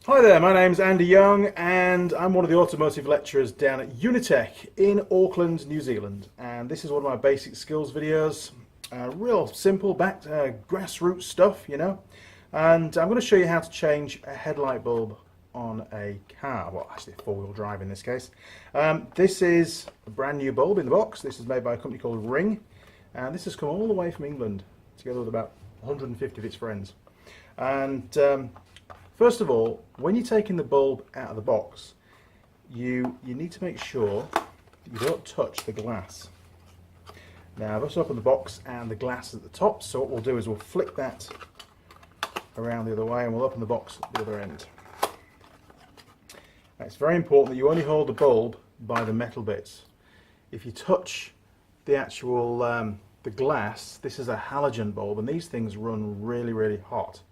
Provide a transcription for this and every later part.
Hi there, my name's Andy Young and I'm one of the automotive lecturers down at Unitech in Auckland, New Zealand. And this is one of my basic skills videos. Real simple, grassroots stuff, you know. And I'm going to show you how to change a headlight bulb on a car. Well, actually four-wheel drive in this case. This is a brand new bulb in the box. This is made by a company called Ring. And this has come all the way from England, together with about 150 of its friends. And first of all, when you're taking the bulb out of the box, you need to make sure that you don't touch the glass. Now, this will open the box and the glass is at the top, so what we'll do is we'll flick that around the other way and we'll open the box at the other end. Now, it's very important that you only hold the bulb by the metal bits. If you touch the actual the glass, this is a halogen bulb and these things run really hot.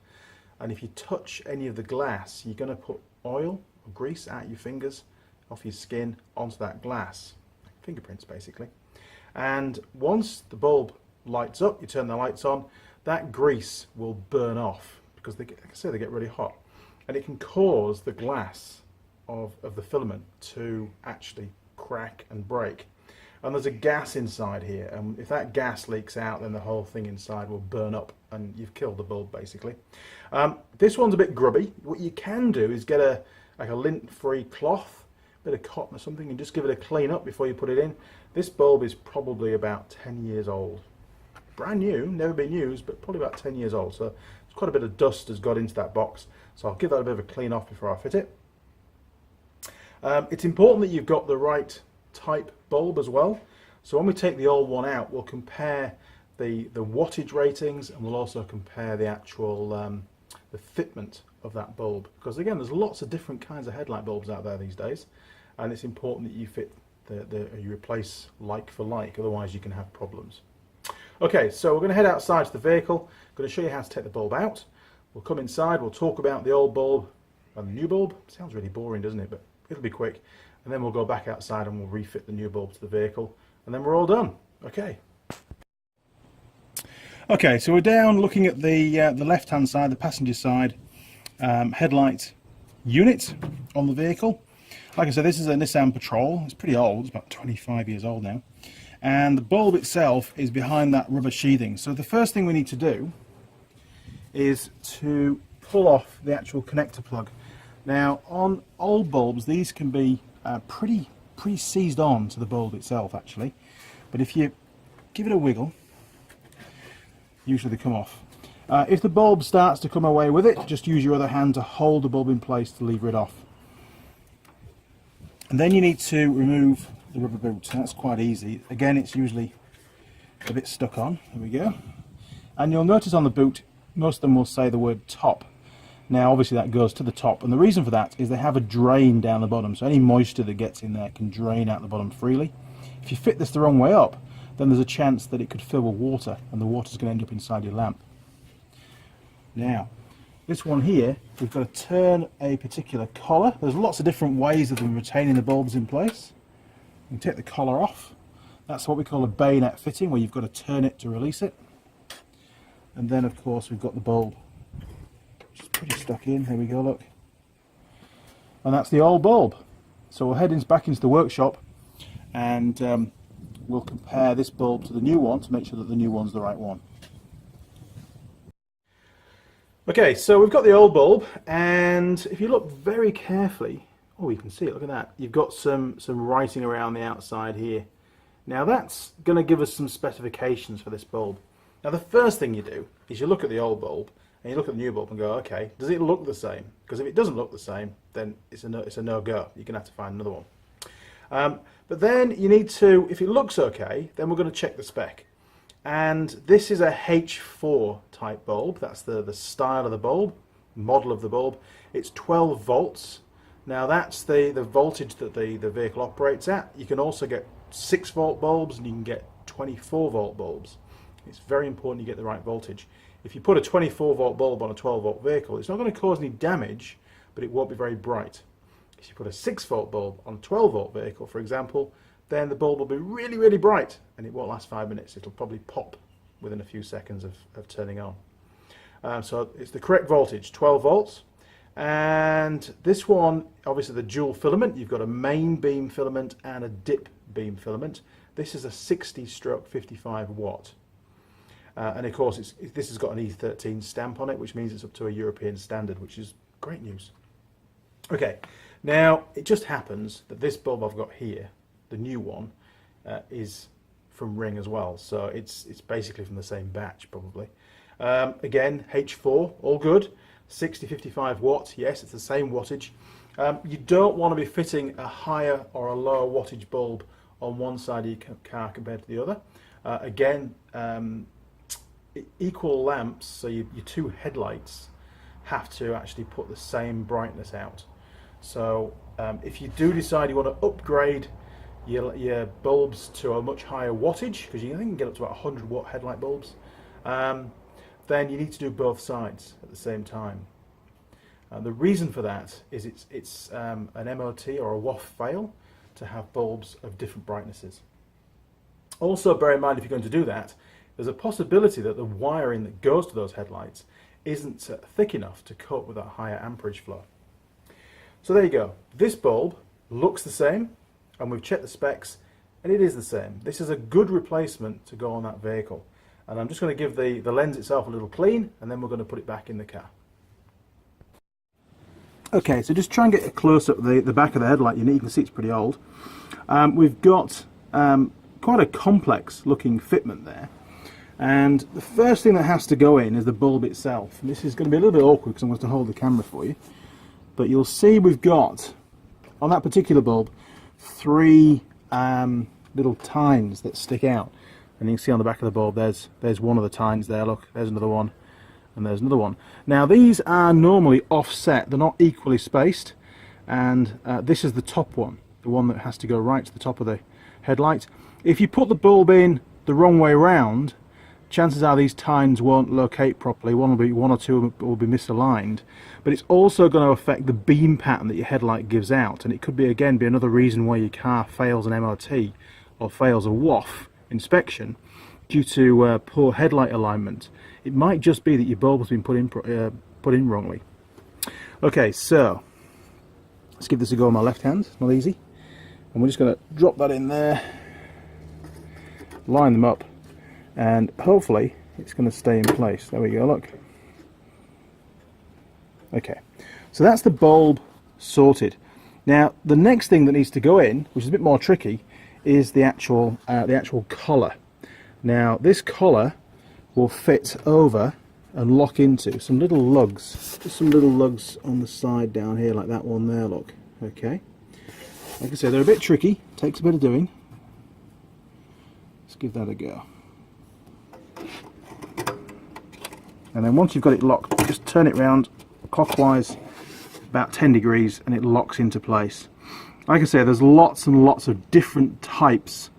And if you touch any of the glass, you're going to put oil or grease out your fingers, off your skin, onto that glass. Fingerprints, basically. And once the bulb lights up, you turn the lights on, that grease will burn off because, like I say, they get really hot. And it can cause the glass of the filament to actually crack and break. And there's a gas inside here, and if that gas leaks out, then the whole thing inside will burn up and you've killed the bulb, basically. This one's a bit grubby. What you can do is get like a lint-free cloth, a bit of cotton or something, and just give it a clean up before you put it in. This bulb is probably about 10 years old. Brand new, never been used, but probably about 10 years old. So there's quite a bit of dust has got into that box. So I'll give that a bit of a clean off before I fit it. It's important that you've got the right type bulb as well. So when we take the old one out, we'll compare the wattage ratings and we'll also compare the actual the fitment of that bulb, because again there's lots of different kinds of headlight bulbs out there these days, and it's important that you fit you replace like for like, otherwise you can have problems. Okay, so we're going to head outside to the vehicle. I'm going to show you how to take the bulb out. We'll come inside, we'll talk about the old bulb and the new bulb. Sounds really boring, doesn't it? But it'll be quick. And then we'll go back outside and we'll refit the new bulb to the vehicle, and then we're all done. Okay, so we're down looking at the left-hand side, the passenger side headlight unit on the vehicle. Like I said, this is a Nissan Patrol. It's pretty old. It's about 25 years old now. And the bulb itself is behind that rubber sheathing. So the first thing we need to do is to pull off the actual connector plug. Now, on old bulbs, these can be pretty seized on to the bulb itself, actually. But if you give it a wiggle, usually they come off. If the bulb starts to come away with it, just use your other hand to hold the bulb in place to lever it off. And then you need to remove the rubber boot. That's quite easy. Again, it's usually a bit stuck on. There we go. And you'll notice on the boot, most of them will say the word top. Now obviously that goes to the top, and the reason for that is they have a drain down the bottom, so any moisture that gets in there can drain out the bottom freely. If you fit this the wrong way up, then there's a chance that it could fill with water, and the water's going to end up inside your lamp. Now, this one here, we've got to turn a particular collar. There's lots of different ways of them retaining the bulbs in place. You can take the collar off. That's what we call a bayonet fitting, where you've got to turn it to release it. And then of course we've got the bulb, which is pretty stuck in. There we go, look. And that's the old bulb. So we'll head back into the workshop and we'll compare this bulb to the new one to make sure that the new one's the right one. Okay, so we've got the old bulb, and if you look very carefully, oh, you can see it, look at that. You've got some writing around the outside here. Now that's going to give us some specifications for this bulb. Now the first thing you do is you look at the old bulb and you look at the new bulb and go, okay, does it look the same? Because if it doesn't look the same, then it's a no-go. You're going to have to find another one. But then you need to, if it looks okay, then we're going to check the spec. And this is a H4 type bulb. That's the style of the bulb, model of the bulb. It's 12 volts. Now that's the voltage that the vehicle operates at. You can also get 6 volt bulbs and you can get 24 volt bulbs. It's very important you get the right voltage. If you put a 24 volt bulb on a 12 volt vehicle, it's not going to cause any damage, but it won't be very bright. If you put a 6 volt bulb on a 12 volt vehicle, for example, then the bulb will be really bright and it won't last 5 minutes. It'll probably pop within a few seconds of turning on. So it's the correct voltage, 12 volts. And this one, obviously the dual filament, you've got a main beam filament and a dip beam filament. This is a 60/55 watt. And of course, this has got an E13 stamp on it, which means it's up to a European standard, which is great news. Okay, now it just happens that this bulb I've got here, the new one, is from Ring as well. So it's basically from the same batch, probably. Again, H4, all good. 60/55 watts, yes, it's the same wattage. You don't want to be fitting a higher or a lower wattage bulb on one side of your car compared to the other. Again, equal lamps, so your two headlights have to actually put the same brightness out. So if you do decide you want to upgrade your bulbs to a much higher wattage, because you can get up to about 100 watt headlight bulbs, then you need to do both sides at the same time. The reason for that is it's an MOT or a WOF fail to have bulbs of different brightnesses. Also bear in mind, if you're going to do that, there's a possibility that the wiring that goes to those headlights isn't thick enough to cope with that higher amperage flow. So there you go. This bulb looks the same, and we've checked the specs, and it is the same. This is a good replacement to go on that vehicle. And I'm just going to give the lens itself a little clean, and then we're going to put it back in the car. Okay, so just try and get a close up the back of the headlight unit. You can see it's pretty old. We've got quite a complex looking fitment there. And the first thing that has to go in is the bulb itself. And this is going to be a little bit awkward because I'm going to hold the camera for you. But you'll see we've got, on that particular bulb, 3 little tines that stick out. And you can see on the back of the bulb, there's one of the tines there. Look, there's another one, and there's another one. Now these are normally offset; they're not equally spaced. And this is the top one, the one that has to go right to the top of the headlight. If you put the bulb in the wrong way round, chances are these tines won't locate properly. One or two will be misaligned. But it's also going to affect the beam pattern that your headlight gives out, and it could be another reason why your car fails an MOT or fails a WOF inspection due to poor headlight alignment. It might just be that your bulb has been put in wrongly. Okay, so let's give this a go on my left hand. It's not easy. And we're just going to drop that in there, line them up, and hopefully it's going to stay in place. There we go, look. Okay, so that's the bulb sorted. Now the next thing that needs to go in, which is a bit more tricky, is the actual collar. Now this collar will fit over and lock into some little lugs. Just some little lugs on the side down here, like that one there, look. Okay. Like I said, they're a bit tricky, takes a bit of doing. Let's give that a go. And then once you've got it locked, just turn it round clockwise about 10 degrees and it locks into place. Like I say, there's lots and lots of different types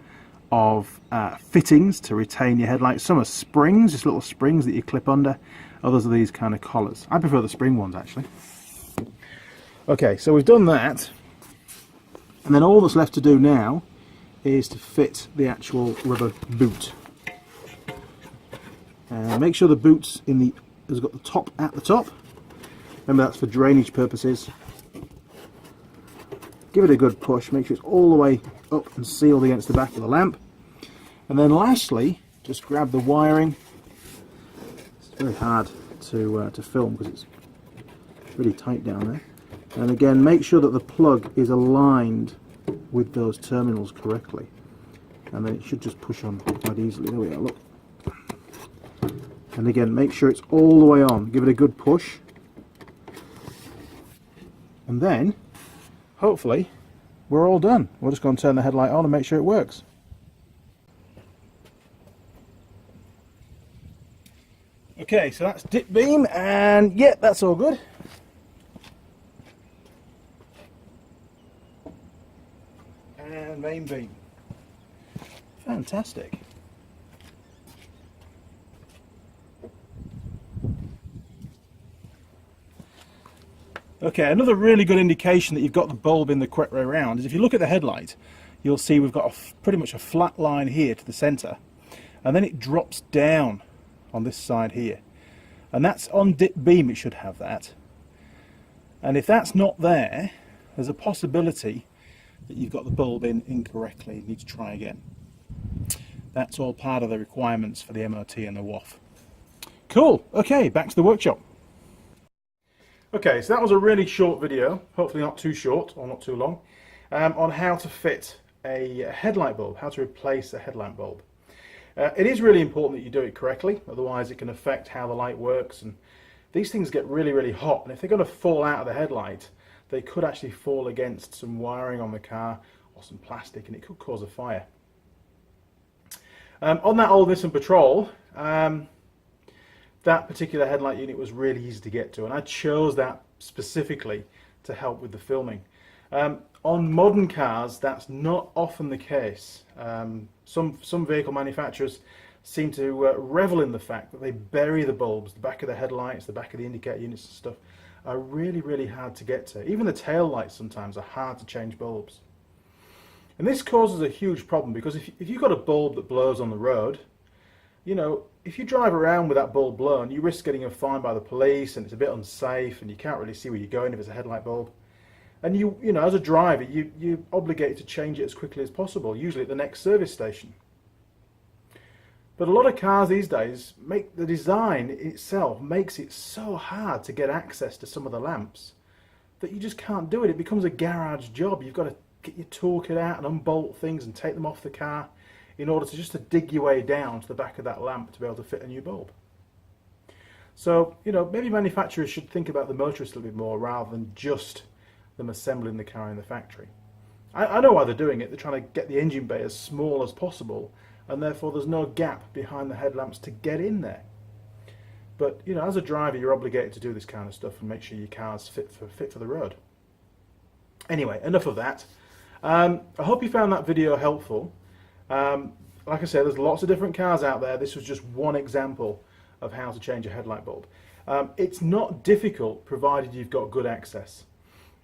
of fittings to retain your headlights. Some are springs, just little springs that you clip under. Others are these kind of collars. I prefer the spring ones, actually. Okay, so we've done that. And then all that's left to do now is to fit the actual rubber boot. Make sure the boot's has got the top at the top. Remember, that's for drainage purposes. Give it a good push, make sure it's all the way up and sealed against the back of the lamp. And then lastly, just grab the wiring. It's very hard to film because it's really tight down there. And again, make sure that the plug is aligned with those terminals correctly. And then it should just push on quite easily. There we go, look. And again, make sure it's all the way on. Give it a good push. And then, hopefully, we're all done. We're just going to turn the headlight on and make sure it works. Okay, so that's dip beam, and yeah, that's all good. And main beam. Fantastic. Okay, another really good indication that you've got the bulb in the correct way around is if you look at the headlight, you'll see we've got pretty much a flat line here to the center, and then it drops down on this side here, and that's on dip beam. It should have that. And if that's not there, there's a possibility that you've got the bulb in incorrectly. You need to try again. That's all part of the requirements for the MOT and the WOF. Cool, okay, back to the workshop. Okay, so that was a really short video, hopefully not too short or not too long, on how to fit a headlight bulb, how to replace a headlamp bulb. It is really important that you do it correctly, otherwise it can affect how the light works, and these things get really, really hot, and if they're going to fall out of the headlight, they could actually fall against some wiring on the car or some plastic, and it could cause a fire. On that old Nissan Patrol, that particular headlight unit was really easy to get to, and I chose that specifically to help with the filming. On modern cars, that's not often the case. Some vehicle manufacturers seem to revel in the fact that they bury the bulbs, the back of the headlights, the back of the indicator units and stuff are really, really hard to get to. Even the tail lights sometimes are hard to change bulbs. And this causes a huge problem, because if you've got a bulb that blows on the road, you know, if you drive around with that bulb blown, you risk getting a fine by the police, and it's a bit unsafe, and you can't really see where you're going if it's a headlight bulb. And you know, as a driver, you're obligated to change it as quickly as possible, usually at the next service station. But a lot of cars these days, the design itself makes it so hard to get access to some of the lamps that you just can't do it. It becomes a garage job. You've got to get your toolkit out and unbolt things and take them off the car in order to just dig your way down to the back of that lamp to be able to fit a new bulb. So, you know, maybe manufacturers should think about the motorists a little bit more rather than just them assembling the car in the factory. I know why they're doing it. They're trying to get the engine bay as small as possible, and therefore there's no gap behind the headlamps to get in there. But, you know, as a driver, you're obligated to do this kind of stuff and make sure your car's fit for the road. Anyway, enough of that. I hope you found that video helpful. Like I said, there's lots of different cars out there. This was just one example of how to change a headlight bulb. It's not difficult, provided you've got good access.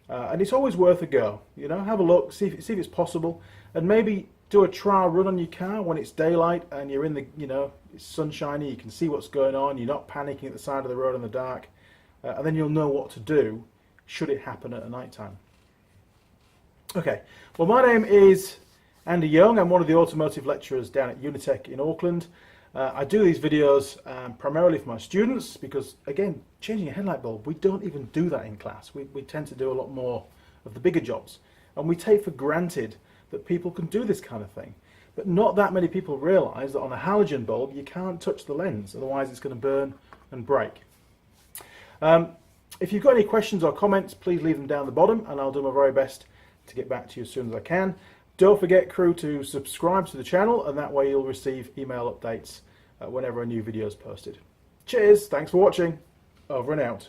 And it's always worth a go. You know, have a look, see if it's possible, and maybe do a trial run on your car when it's daylight and you're in the, you know, it's sunshiny, you can see what's going on, you're not panicking at the side of the road in the dark, and then you'll know what to do should it happen at night time. Okay, well, my name is Andy Young. I'm one of the automotive lecturers down at Unitec in Auckland. I do these videos primarily for my students because, again, changing a headlight bulb, we don't even do that in class. We tend to do a lot more of the bigger jobs, and we take for granted that people can do this kind of thing. But not that many people realise that on a halogen bulb you can't touch the lens, otherwise it's going to burn and break. If you've got any questions or comments, please leave them down the bottom and I'll do my very best to get back to you as soon as I can. Don't forget, crew, to subscribe to the channel, and that way you'll receive email updates whenever a new video is posted. Cheers, thanks for watching, over and out.